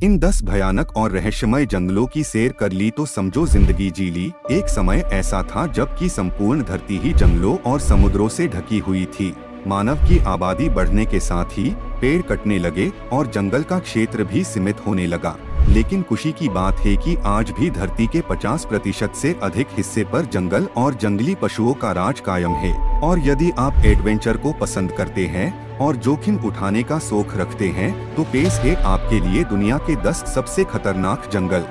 इन 10 भयानक और रहस्यमय जंगलों की सैर कर ली तो समझो जिंदगी जी ली। एक समय ऐसा था जबकि संपूर्ण धरती ही जंगलों और समुद्रों से ढकी हुई थी। मानव की आबादी बढ़ने के साथ ही पेड़ कटने लगे और जंगल का क्षेत्र भी सीमित होने लगा। लेकिन खुशी की बात है कि आज भी धरती के 50% से अधिक हिस्से पर जंगल और जंगली पशुओं का राज कायम है। और यदि आप एडवेंचर को पसंद करते हैं और जोखिम उठाने का शौक रखते हैं तो पेश है आपके लिए दुनिया के 10 सबसे खतरनाक जंगल।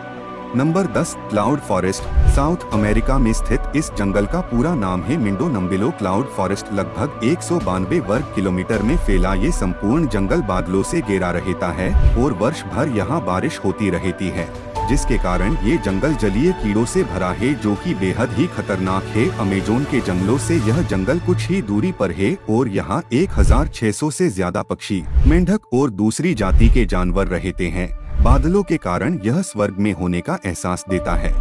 Number 10, cloud forest. South America में स्थित इस जंगल का पूरा नाम है मिंडो नम्बिलो क्लाउड फॉरेस्ट। लगभग 192 वर्ग किलोमीटर में फैला ये संपूर्ण जंगल बादलों से घेरा रहता है और वर्ष भर यहाँ बारिश होती रहती है, जिसके कारण ये जंगल जलीय कीड़ों से भरा है जो कि बेहद ही खतरनाक है। अमेज़न के जंगलों से यह जंगल कुछ ही दूरी पर है और यहाँ 1600 से ज्यादा पक्षी, मेंढक और दूसरी जाति के जानवर रहते हैं। बादलों के कारण यह स्वर्ग में होने का एहसास देता है।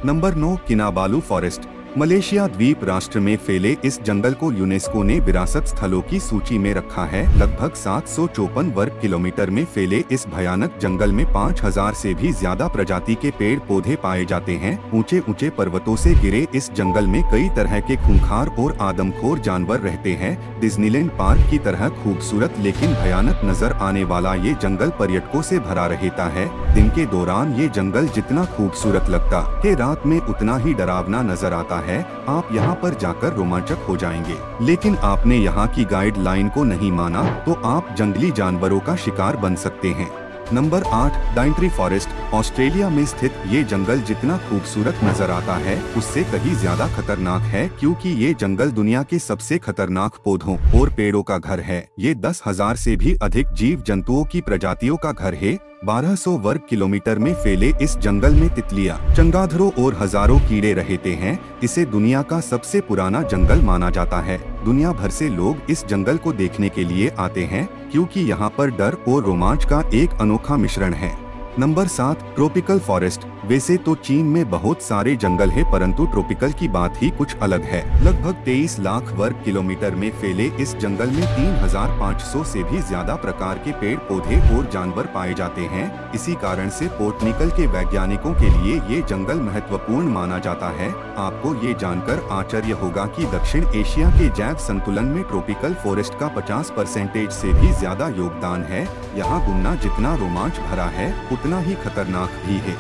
Number 9, किनाबालू forest. मलेशिया द्वीप राष्ट्र में फैले इस जंगल को यूनेस्को ने विरासत स्थलों की सूची में रखा है। लगभग 754 वर्ग किलोमीटर में फैले इस भयानक जंगल में 5000 से भी ज्यादा प्रजाति के पेड़ पौधे पाए जाते हैं। ऊंचे ऊंचे पर्वतों से घिरे इस जंगल में कई तरह के खूंखार और आदमखोर जानवर रहते हैं। डिज्नीलैंड पार्क की तरह खूबसूरत लेकिन भयानक नजर आने वाला ये जंगल पर्यटकों से भरा रहता है। दिन के दौरान ये जंगल जितना खूबसूरत लगता है, रात में उतना ही डरावना नजर आता है। आप यहाँ पर जाकर रोमांचक हो जाएंगे, लेकिन आपने यहाँ की गाइडलाइन को नहीं माना तो आप जंगली जानवरों का शिकार बन सकते हैं। Number 8, डाइंट्री forest. ऑस्ट्रेलिया में स्थित ये जंगल जितना खूबसूरत नजर आता है उससे कहीं ज्यादा खतरनाक है, क्योंकि ये जंगल दुनिया के सबसे खतरनाक पौधों और पेड़ों का घर है। ये 10,000 से भी अधिक जीव जंतुओं की प्रजातियों का घर है। 1200 वर्ग किलोमीटर में फैले इस जंगल में तितलियां, चमगादड़ों और हजारों कीड़े रहते हैं। इसे दुनिया का सबसे पुराना जंगल माना जाता है। दुनिया भर से लोग इस जंगल को देखने के लिए आते हैं, क्योंकि यहाँ पर डर और रोमांच का एक अनोखा मिश्रण है। Number 7, tropical forest. वैसे तो चीन में बहुत सारे जंगल है, परंतु ट्रॉपिकल की बात ही कुछ अलग है। लगभग 23 लाख वर्ग किलोमीटर में फैले इस जंगल में 3500 से भी ज्यादा प्रकार के पेड़ पौधे और जानवर पाए जाते हैं। इसी कारण से बॉटनिकल के वैज्ञानिकों के लिए ये जंगल महत्वपूर्ण माना जाता है। आपको ये जानकर आश्चर्य होगा कि दक्षिण एशिया के जैव संतुलन में ट्रॉपिकल फॉरेस्ट का 50% से भी ज्यादा योगदान है। यहाँ घूमना जितना रोमांच भरा है उतना ही खतरनाक भी है।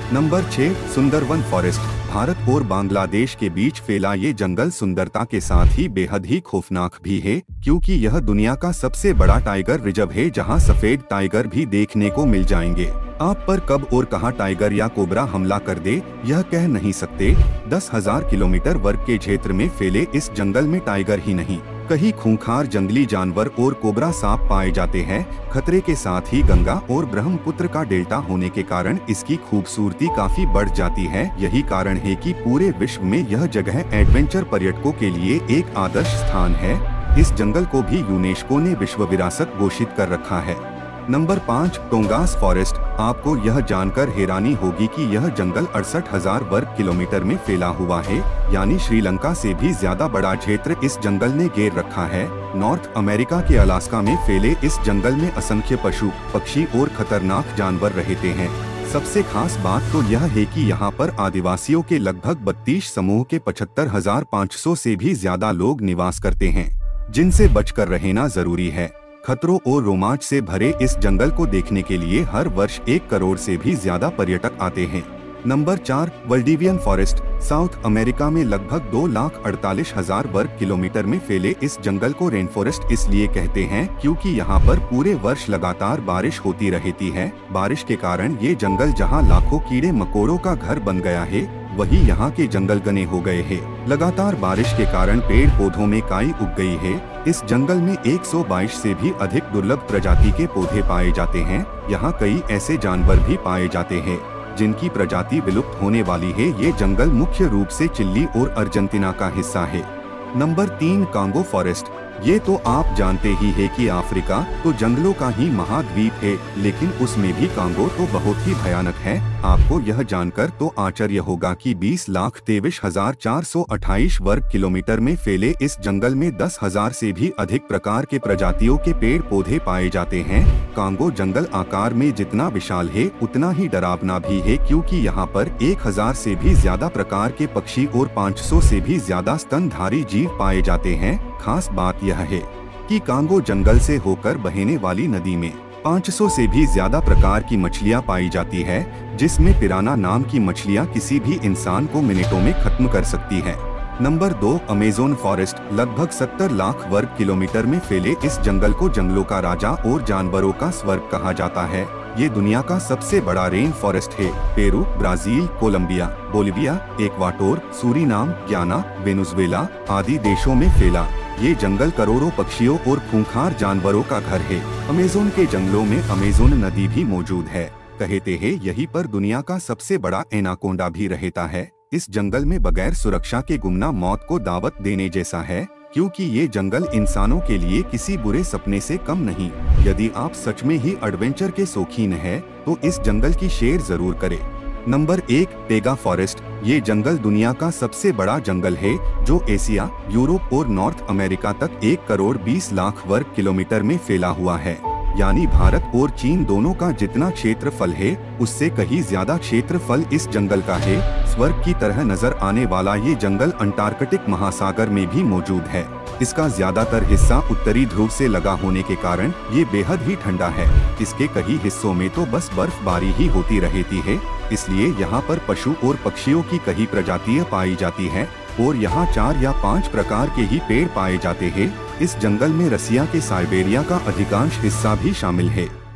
Number 6, Sundarban forest. भारत और बांग्लादेश के बीच फैला ये जंगल सुंदरता के साथ ही बेहद ही खौफनाक भी है, क्योंकि यह दुनिया का सबसे बड़ा टाइगर रिजर्व है, जहां सफेद टाइगर भी देखने को मिल जाएंगे। आप पर कब और कहां टाइगर या कोबरा हमला कर दे यह कह नहीं सकते। 10,000 किलोमीटर वर्ग के क्षेत्र में फैले इस जंगल में टाइगर ही नहीं, कई खूंखार जंगली जानवर और कोबरा सांप पाए जाते हैं। खतरे के साथ ही गंगा और ब्रह्मपुत्र का डेल्टा होने के कारण इसकी खूबसूरती काफी बढ़ जाती है। यही कारण है कि पूरे विश्व में यह जगह एडवेंचर पर्यटकों के लिए एक आदर्श स्थान है। इस जंगल को भी यूनेस्को ने विश्व विरासत घोषित कर रखा है। Number 5, Tongass forest. आपको यह जानकर हैरानी होगी कि यह जंगल 68,000 वर्ग किलोमीटर में फैला हुआ है, यानी श्रीलंका से भी ज्यादा बड़ा क्षेत्र इस जंगल ने घेर रखा है। नॉर्थ अमेरिका के अलास्का में फैले इस जंगल में असंख्य पशु, पक्षी और खतरनाक जानवर रहते हैं। सबसे खास बात तो यह है कि यहाँ पर आदिवासियों के लगभग 32 समूह के 75,500 से भी ज्यादा लोग निवास करते हैं, जिनसे बचकर रहना जरूरी है। खतरों और रोमांच से भरे इस जंगल को देखने के लिए हर वर्ष 1 करोड़ से भी ज्यादा पर्यटक आते हैं। Number 4, Valdivian forest. South America में लगभग 2,48,000 वर्ग किलोमीटर में फैले इस जंगल को रेन फॉरेस्ट इसलिए कहते हैं क्योंकि यहाँ पर पूरे वर्ष लगातार बारिश होती रहती है। बारिश के कारण ये जंगल जहाँ लाखों कीड़े मकोड़ों का घर बन गया है, वही यहाँ के जंगल घने हो गए हैं। लगातार बारिश के कारण पेड़ पौधों में काई उग गई है। इस जंगल में 122 से भी अधिक दुर्लभ प्रजाति के पौधे पाए जाते हैं। यहाँ कई ऐसे जानवर भी पाए जाते हैं जिनकी प्रजाति विलुप्त होने वाली है। ये जंगल मुख्य रूप से चिली और अर्जेंटीना का हिस्सा है। Number 3, Congo forest. ये तो आप जानते ही है कि अफ्रीका तो जंगलों का ही महाद्वीप है, लेकिन उसमें भी कांगो तो बहुत ही भयानक है। आपको यह जानकर तो आश्चर्य होगा कि 20,23,428 वर्ग किलोमीटर में फैले इस जंगल में 10,000 से भी अधिक प्रकार के प्रजातियों के पेड़ पौधे पाए जाते हैं। कांगो जंगल आकार में जितना विशाल है उतना ही डरावना भी है, क्योंकि यहाँ पर 1,000 से भी ज्यादा प्रकार के पक्षी और 500 से भी ज्यादा स्तनधारी जीव पाए जाते हैं। खास बात यह है कि कांगो जंगल से होकर बहने वाली नदी में 500 से भी ज्यादा प्रकार की मछलियां पाई जाती है, जिसमें पिराना नाम की मछलियां किसी भी इंसान को मिनटों में खत्म कर सकती है। Number 2, Amazon forest. लगभग 70 लाख वर्ग किलोमीटर में फैले इस जंगल को जंगलों का राजा और जानवरों का स्वर्ग कहा जाता है। ये दुनिया का सबसे बड़ा रेन फॉरेस्ट है। Peru, Brazil, Colombia, Bolivia, Ecuador, Suriname, Guyana, Venezuela आदि देशों में फैला ये जंगल करोड़ों पक्षियों और खूंखार जानवरों का घर है। अमेज़न के जंगलों में अमेज़न नदी भी मौजूद है। कहते हैं यहीं पर दुनिया का सबसे बड़ा एनाकोंडा भी रहता है। इस जंगल में बगैर सुरक्षा के घूमना मौत को दावत देने जैसा है, क्योंकि ये जंगल इंसानों के लिए किसी बुरे सपने से कम नहीं। यदि आप सच में ही एडवेंचर के शौकीन हैं, तो इस जंगल की सैर जरूर करें। Number 1, Tega forest. ये जंगल दुनिया का सबसे बड़ा जंगल है, जो एशिया, यूरोप और नॉर्थ अमेरिका तक 1,20,00,000 वर्ग किलोमीटर में फैला हुआ है। यानी भारत और चीन दोनों का जितना क्षेत्रफल है, उससे कहीं ज्यादा क्षेत्रफल इस जंगल का है। स्वर्ग की तरह नजर आने वाला ये जंगल अंटार्कटिक महासागर में भी मौजूद है। इसका ज्यादातर हिस्सा उत्तरी ध्रुव से लगा होने के कारण ये बेहद ही ठंडा है। इसके कई हिस्सों में तो बस बर्फबारी ही होती रहती है, इसलिए यहाँ पर पशु और पक्षियों की कई प्रजातियाँ पाई जाती है और यहाँ 4 या 5 प्रकार के ही पेड़ पाए जाते हैं। इस जंगल में रसिया के साइबेरिया का अधिकांश हिस्सा भी शामिल है।